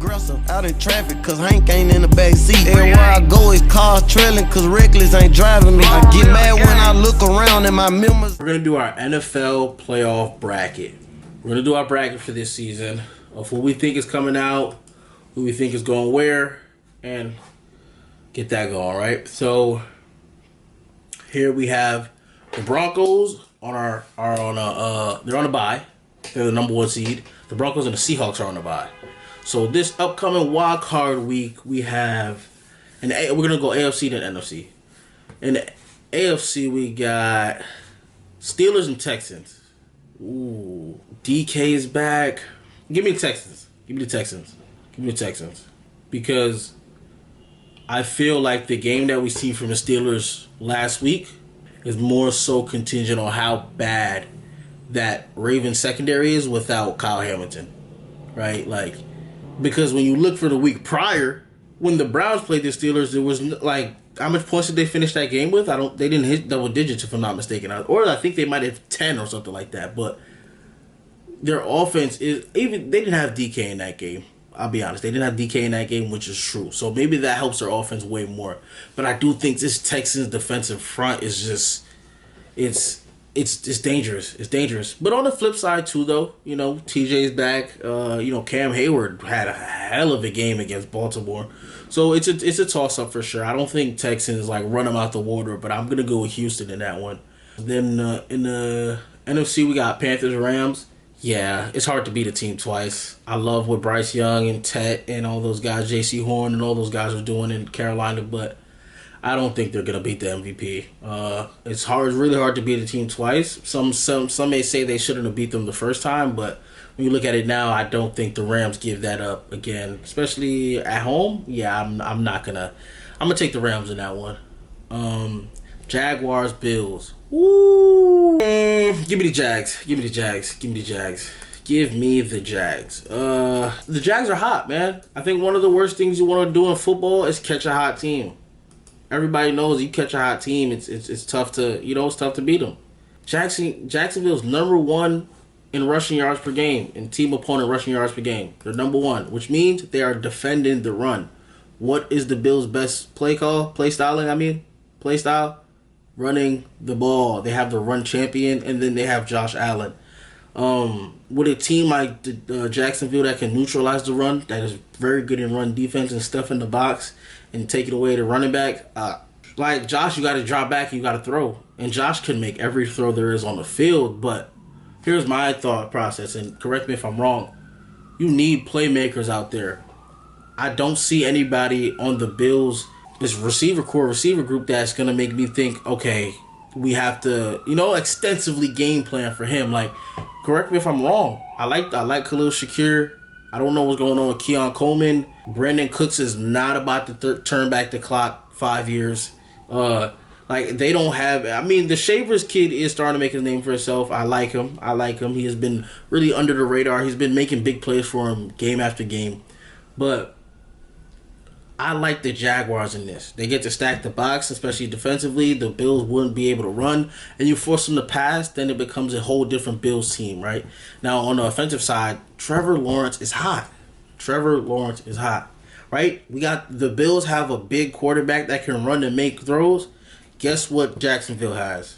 aggressive out in traffic, cause Hank ain't in the back seat. Everywhere I go, his cars trailing, cause reckless ain't driving me. I get mad when I look around and my members. We're gonna do our NFL playoff bracket. We're gonna do our bracket for this season of who we think is coming out, who we think is going where, and get that going, right? So here we have the Broncos on they're on a bye. They're the number 1 seed. The Broncos and the Seahawks are on a bye. So this upcoming wild card week, we have, and we're gonna go AFC then NFC. In the AFC, we got Steelers and Texans. Ooh, DK is back. Give me the Texans. Give me the Texans. Give me the Texans. Because I feel like the game that we see from the Steelers last week is more so contingent on how bad that Ravens secondary is without Kyle Hamilton, right? Like, because when you look for the week prior, when the Browns played the Steelers, there was like, how much points did they finish that game with? They didn't hit double digits, if I'm not mistaken, or I think they might have 10 or something like that. But their offense is even they didn't have DK in that game. I'll be honest, they didn't have DK in that game, which is true. So maybe that helps their offense way more. But I do think this Texans defensive front is just it's dangerous. It's dangerous. But on the flip side too, though, TJ's back. Cam Hayward had a hell of a game against Baltimore. So it's a toss up for sure. I don't think Texans like run them out the water, but I'm gonna go with Houston in that one. Then in the NFC we got Panthers Rams. Yeah, it's hard to beat a team twice. I love what Bryce Young and Tet and all those guys, J.C. Horn and all those guys are doing in Carolina, but I don't think they're gonna beat the MVP. It's really hard to beat a team twice. Some may say they shouldn't have beat them the first time, but when you look at it now, I don't think the Rams give that up again, especially at home. Yeah, I'm gonna take the Rams in that one. Jaguars Bills. Woo! Give me the Jags. Give me the Jags. Give me the Jags. Give me the Jags. The Jags are hot, man. I think one of the worst things you want to do in football is catch a hot team. Everybody knows you catch a hot team, it's tough to it's tough to beat them. Jacksonville's number 1 in rushing yards per game, in team opponent rushing yards per game. They're number 1, which means they are defending the run. What is the Bills' best play style? Running the ball. They have the run champion, and then they have Josh Allen. With a team like Jacksonville that can neutralize the run, that is very good in run defense and stuff in the box and take it away to running back, like Josh, you got to drop back and you got to throw. And Josh can make every throw there is on the field, but here's my thought process, and correct me if I'm wrong. You need playmakers out there. I don't see anybody on the Bills, this receiver group that's going to make me think, okay, we have to, extensively game plan for him. Like, correct me if I'm wrong. I like Khalil Shakir. I don't know what's going on with Keon Coleman. Brandon Cooks is not about to turn back the clock 5 years. They don't have... the Shavers kid is starting to make his name for himself. I like him. He has been really under the radar. He's been making big plays for him game after game. But I like the Jaguars in this. They get to stack the box, especially defensively. The Bills wouldn't be able to run. And you force them to pass, then it becomes a whole different Bills team, right? Now, on the offensive side, Trevor Lawrence is hot, right? We got the Bills have a big quarterback that can run and make throws. Guess what Jacksonville has?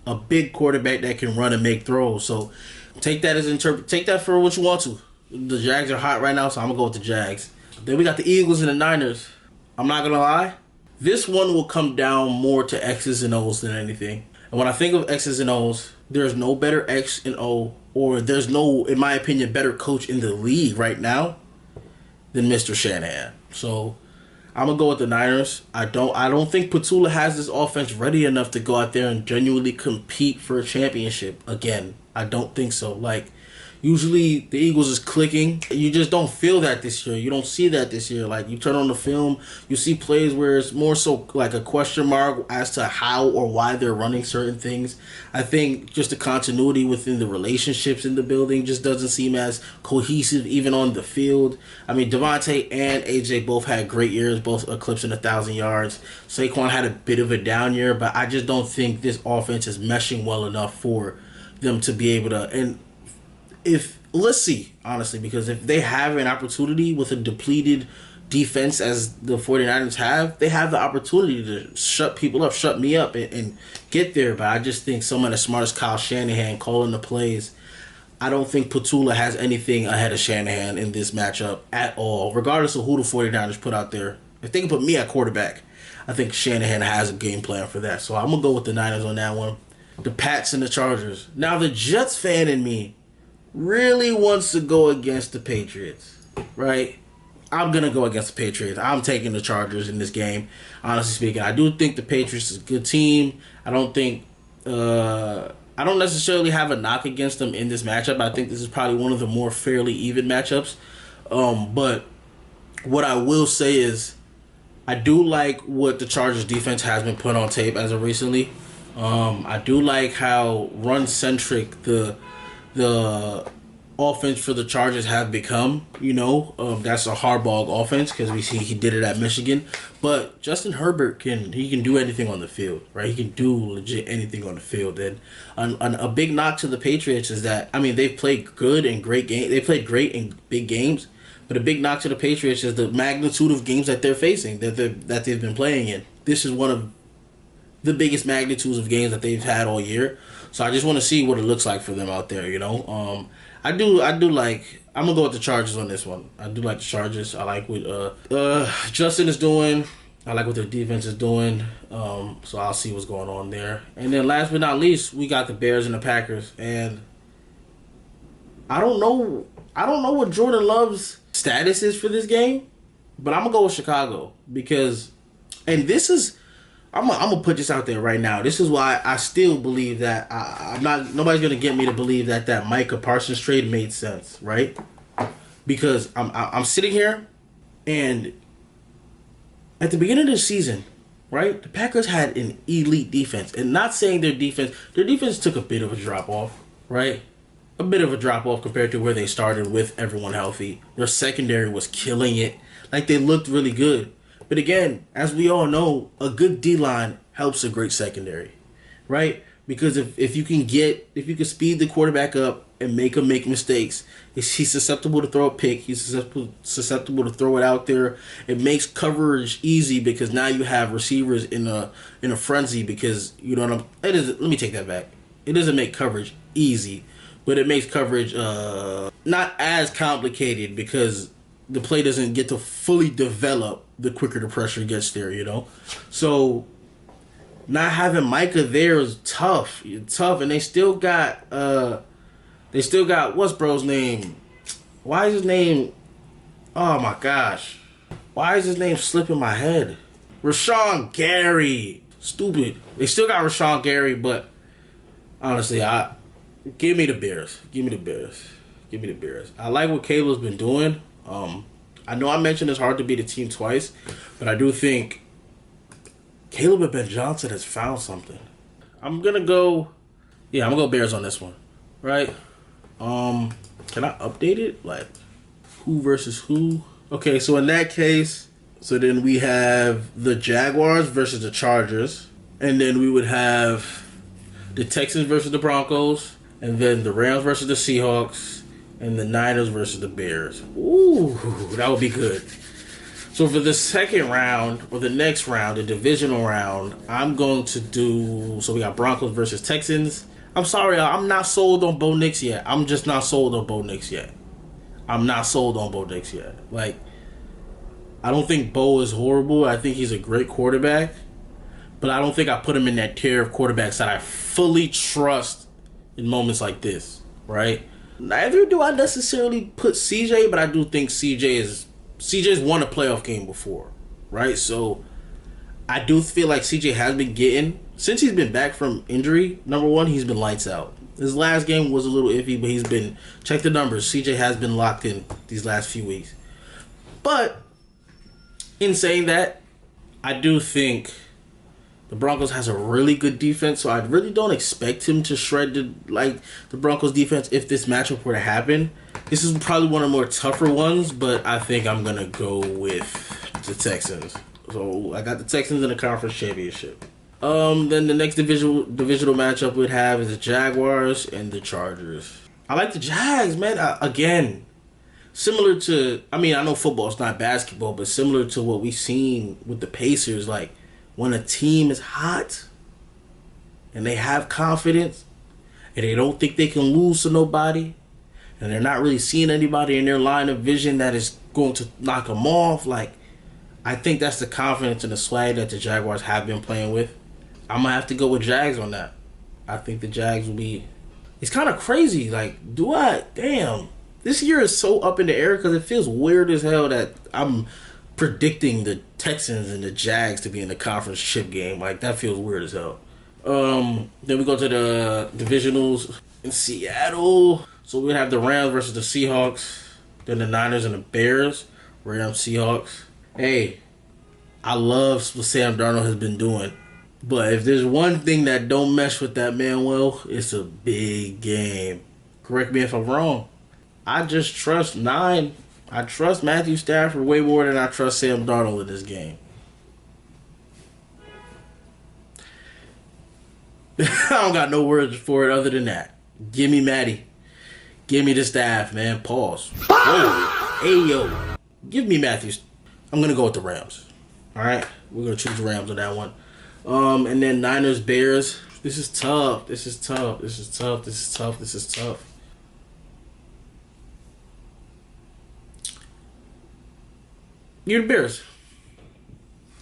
A big quarterback that can run and make throws. So take that take that for what you want to. The Jags are hot right now, so I'm going to go with the Jags. Then we got the Eagles and the Niners. I'm not going to lie. This one will come down more to X's and O's than anything. And when I think of X's and O's, there's no better X and O, or there's no, in my opinion, better coach in the league right now than Mr. Shanahan. So I'm going to go with the Niners. I don't think Petula has this offense ready enough to go out there and genuinely compete for a championship again. I don't think so. Usually the Eagles is clicking. You just don't feel that this year. You don't see that this year. You turn on the film, you see plays where it's more so like a question mark as to how or why they're running certain things. I think just the continuity within the relationships in the building just doesn't seem as cohesive even on the field. Devontae and AJ both had great years, both eclipsing 1,000 yards. Saquon had a bit of a down year, but I just don't think this offense is meshing well enough for them to be able to... And if let's see, honestly, because if they have an opportunity with a depleted defense as the 49ers have, they have the opportunity to shut people up, shut me up, and get there. But I just think someone as smart as Kyle Shanahan calling the plays, I don't think Petula has anything ahead of Shanahan in this matchup at all, regardless of who the 49ers put out there. If they can put me at quarterback, I think Shanahan has a game plan for that. So I'm going to go with the Niners on that one. The Pats and the Chargers. Now, the Jets fan in me really wants to go against the Patriots, right? I'm going to go against the Patriots. I'm taking the Chargers in this game, honestly speaking. I do think the Patriots is a good team. I don't necessarily have a knock against them in this matchup. I think this is probably one of the more fairly even matchups. But what I will say is I do like what the Chargers defense has been put on tape as of recently. I do like how run-centric the offense for the Chargers have become. That's a hardball offense because we see he did it at Michigan. But Justin Herbert can do anything on the field, right? He can do legit anything on the field. And a big knock to the Patriots is that, they've played good and great games. They played great in big games. But a big knock to the Patriots is the magnitude of games that they're facing, that they've been playing in. This is one of the biggest magnitudes of games that they've had all year. So I just want to see what it looks like for them out there, I do like, I'm going to go with the Chargers on this one. I do like the Chargers. I like what Justin is doing. I like what their defense is doing. So I'll see what's going on there. And then last but not least, we got the Bears and the Packers. And I don't know what Jordan Love's status is for this game, but I'm going to go with Chicago because, and this is, I'm gonna put this out there right now. This is why I still believe that nobody's gonna get me to believe that Micah Parsons trade made sense, right? Because I'm sitting here, and at the beginning of the season, right, the Packers had an elite defense, and not saying their defense took a bit of a drop off, right? A bit of a drop off compared to where they started with everyone healthy. Their secondary was killing it, like they looked really good. But again, as we all know, a good D-line helps a great secondary, right? Because if you can speed the quarterback up and make him make mistakes, he's susceptible to throw a pick. He's susceptible to throw it out there. It makes coverage easy because now you have receivers in a frenzy because let me take that back. It doesn't make coverage easy, but it makes coverage not as complicated because the play doesn't get to fully develop the quicker the pressure gets there, So not having Micah there is tough. It's tough, and they still got what's bro's name? Why is his name? Oh my gosh. Why is his name slipping my head? Rashawn Gary. Stupid. They still got Rashawn Gary, but honestly, give me the Bears. Give me the Bears. Give me the Bears. I like what Caleb's been doing. I know I mentioned it's hard to beat a team twice, but I do think Caleb and Ben Johnson has found something. I'm gonna go Bears on this one, right? Can I update it? Like, who versus who? Okay, so in that case, then we have the Jaguars versus the Chargers, and then we would have the Texans versus the Broncos, and then the Rams versus the Seahawks, and the Niners versus the Bears. Ooh, that would be good. So for the second round, or the next round, the divisional round, I'm going to do... So we got Broncos versus Texans. I'm sorry, I'm not sold on Bo Nix yet. I'm just not sold on Bo Nix yet. Like, I don't think Bo is horrible. I think he's a great quarterback. But I don't think I put him in that tier of quarterbacks that I fully trust in moments like this, right? Neither do I necessarily put CJ, but I do think CJ's won a playoff game before, right? So I do feel like CJ has been getting, since he's been back from injury, number one, he's been lights out. His last game was a little iffy, but check the numbers, CJ has been locked in these last few weeks. But in saying that, I do think the Broncos has a really good defense, so I really don't expect him to shred the Broncos defense if this matchup were to happen. This is probably one of the more tougher ones, but I think I'm going to go with the Texans. So I got the Texans in the conference championship. Then the next divisional matchup we'd have is the Jaguars and the Chargers. I like the Jags, man. Again, similar to, I mean, I know football is not basketball, but similar to what we've seen with the Pacers, like when a team is hot and they have confidence and they don't think they can lose to nobody and they're not really seeing anybody in their line of vision that is going to knock them off, like, I think that's the confidence and the swag that the Jaguars have been playing with. I'm going to have to go with Jags on that. I think the Jags will be... It's kind of crazy. Like, damn. This year is so up in the air because it feels weird as hell that I'm predicting the Texans and the Jags to be in the conference chip game. Like, that feels weird as hell. Then we go to the divisionals in Seattle. So we have the Rams versus the Seahawks. Then the Niners and the Bears. Rams, Seahawks. Hey, I love what Sam Darnold has been doing. But if there's one thing that don't mesh with that man well, it's a big game. Correct me if I'm wrong. I just trust I trust Matthew Stafford way more than I trust Sam Darnold in this game. I don't got no words for it other than that. Give me Matty. Give me the staff, man. Pause. Whoa. Hey, yo. Give me Matthews. I'm going to go with the Rams. All right? We're going to choose the Rams on that one. And then Niners, Bears. This is tough. This is tough. You're the Bears.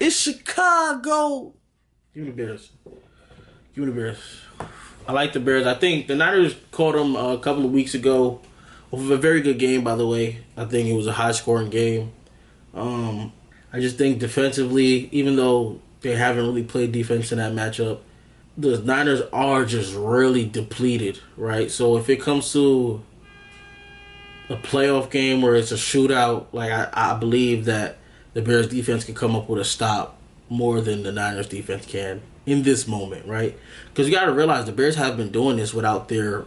It's Chicago. Give me the Bears. I like the Bears. I think the Niners caught them a couple of weeks ago. Of a very good game, by the way. I think it was a high-scoring game. I just think defensively, even though they haven't really played defense in that matchup, the Niners are just really depleted, right? So if it comes to a playoff game where it's a shootout, like I believe that the Bears defense can come up with a stop more than the Niners defense can in this moment, right? Because you got to realize the Bears have been doing this without their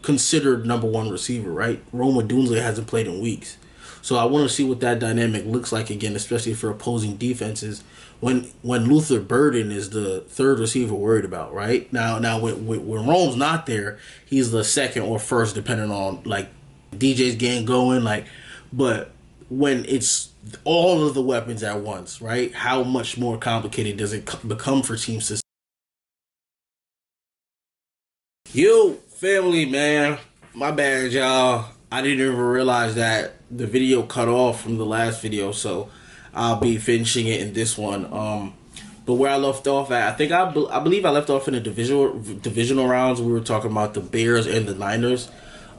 considered number one receiver, right? Roma Dunsley hasn't played in weeks. So I want to see what that dynamic looks like again, especially for opposing defenses when Luther Burden is the third receiver worried about, right? Now when Rome's not there, he's the second or first depending on like DJ's getting going, like, but when it's all of the weapons at once, right? How much more complicated does it become for teams to... Yo, family, man. My bad, y'all. I didn't even realize that the video cut off from the last video, so I'll be finishing it in this one. But where I left off at, I believe I left off in the divisional rounds. We were talking about the Bears and the Niners.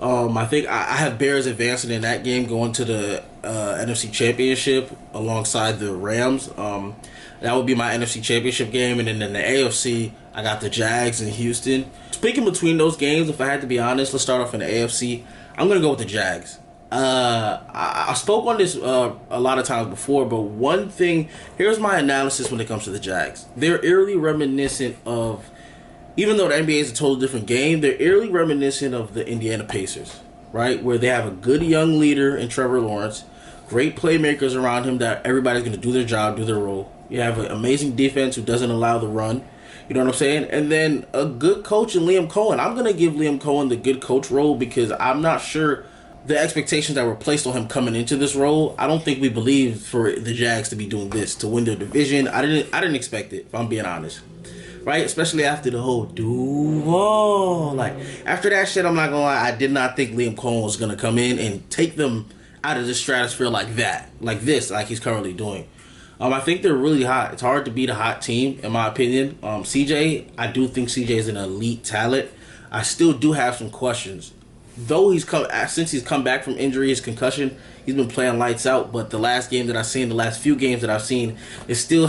I think I have Bears advancing in that game, going to the NFC Championship alongside the Rams. That would be my NFC Championship game. And then in the AFC, I got the Jags in Houston. Speaking between those games, if I had to be honest, let's start off in the AFC. I'm going to go with the Jags. I spoke on this a lot of times before, but one thing, here's my analysis when it comes to the Jags. They're eerily reminiscent of, even though the NBA is a totally different game, they're eerily reminiscent of the Indiana Pacers, right? Where they have a good young leader in Trevor Lawrence, great playmakers around him that everybody's going to do their job, do their role. You have an amazing defense who doesn't allow the run. You know what I'm saying? And then a good coach in Liam Cohen. I'm going to give Liam Cohen the good coach role because I'm not sure the expectations that were placed on him coming into this role. I don't think we believed for the Jags to be doing this, to win their division. I didn't expect it, if I'm being honest. Right? Especially after the whole Duval. Like, after that shit, I'm not going to lie, I did not think Liam Cohen was going to come in and take them out of the stratosphere like that. Like this, like he's currently doing. I think they're really hot. It's hard to beat a hot team, in my opinion. CJ, I do think CJ is an elite talent. I still do have some questions. Though since he's come back from injury, his concussion, he's been playing lights out. But the last game that I've seen, the last few games that I've seen, it still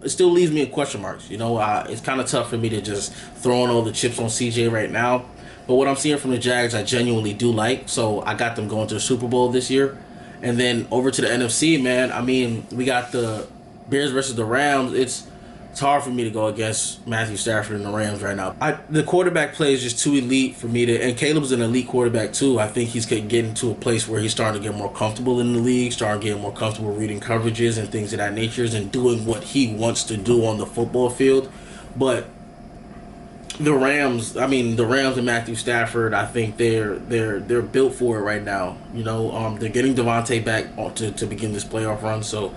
leaves me in question marks. You know, it's kind of tough for me to just throw in all the chips on CJ right now. But what I'm seeing from the Jags, I genuinely do like. So I got them going to the Super Bowl this year. And then over to the NFC, man. I mean, we got the Bears versus the Rams. It's hard for me to go against Matthew Stafford and the Rams right now. The quarterback play is just too elite for me to... And Caleb's an elite quarterback, too. I think he's getting to a place where he's starting to get more comfortable in the league, starting to get more comfortable reading coverages and things of that nature and doing what he wants to do on the football field. But The Rams, the Rams and Matthew Stafford, I think they're built for it right now. They're getting Devontae back to begin this playoff run. So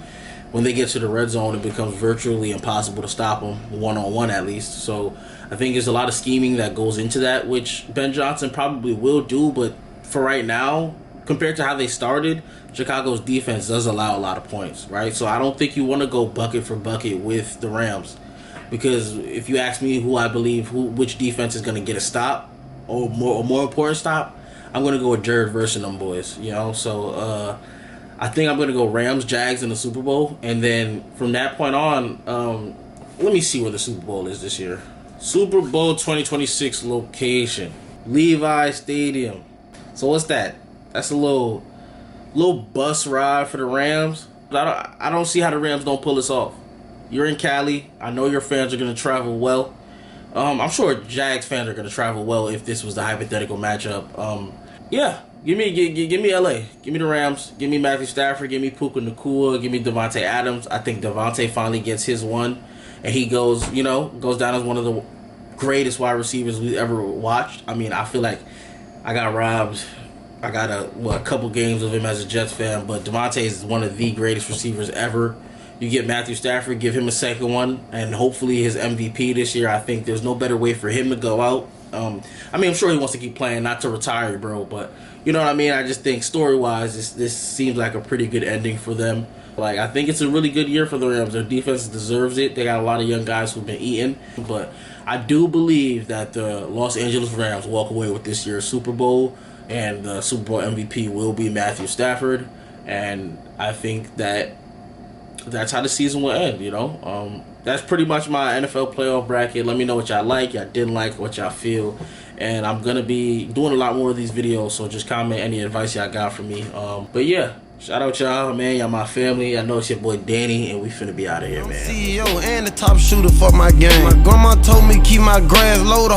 when they get to the red zone, it becomes virtually impossible to stop them, one-on-one at least. So I think there's a lot of scheming that goes into that, which Ben Johnson probably will do. But for right now, compared to how they started, Chicago's defense does allow a lot of points, right? So I don't think you want to go bucket for bucket with the Rams. Because if you ask me who I believe which defense is going to get a stop or more important stop, I'm going to go with Jared versus them boys. So I think I'm going to go Rams, Jags in the Super Bowl, and then from that point on, let me see where the Super Bowl is this year. Super Bowl 2026 location, Levi Stadium. So what's that? That's a little bus ride for the Rams. I don't see how the Rams don't pull this off. You're in Cali. I know your fans are going to travel well. I'm sure Jags fans are going to travel well if this was the hypothetical matchup. Yeah, give me LA. Give me the Rams. Give me Matthew Stafford. Give me Puka Nacua. Give me Devontae Adams. I think Devontae finally gets his one, and he goes down as one of the greatest wide receivers we've ever watched. I feel like I got robbed. I got a couple games of him as a Jets fan, but Devontae is one of the greatest receivers ever. You get Matthew Stafford, give him a second one, and hopefully his MVP this year. I think there's no better way for him to go out. I'm sure he wants to keep playing, not to retire, bro, but you know what I mean? I just think story-wise, this seems like a pretty good ending for them. I think it's a really good year for the Rams. Their defense deserves it. They got a lot of young guys who've been eating, but I do believe that the Los Angeles Rams walk away with this year's Super Bowl, and the Super Bowl MVP will be Matthew Stafford, and I think that's how the season will end. That's pretty much my NFL playoff bracket. Let me know what y'all like, y'all didn't like, what y'all feel, and I'm gonna be doing a lot more of these videos, so just comment any advice y'all got from me. But yeah, shout out y'all, man. Y'all my family. I know it's your boy Danny, and we finna be out of here, man. CEO and the top shooter for my game. My grandma told me keep my grass low.